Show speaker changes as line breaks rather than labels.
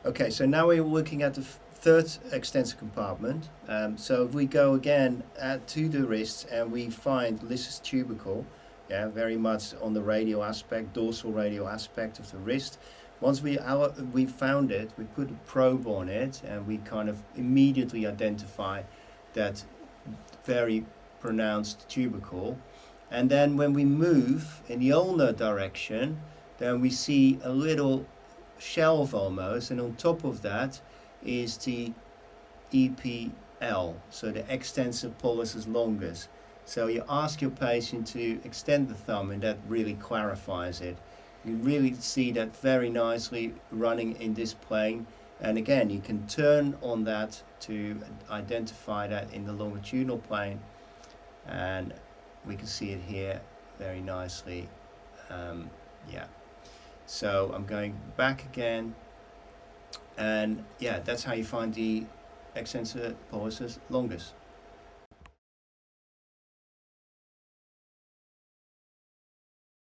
Okay, so now we're looking at the third extensor compartment. So if we go again to the wrist and we find pollicis tubercle, yeah, very much on the radial aspect, dorsal radial aspect of the wrist. Once we found it, we put a probe on it and we kind of immediately identify that very pronounced tubercle. And then when we move in the ulnar direction, then we see a little shelf almost, and on top of that is the EPL, so the extensor pollicis longus. So you ask your patient to extend the thumb, and that really clarifies it. You really see that very nicely running in this plane, and again you can turn on that to identify that in the longitudinal plane, and we can see it here very nicely. Yeah. So I'm going back again, and yeah, that's how you find the extensor pollicis longus.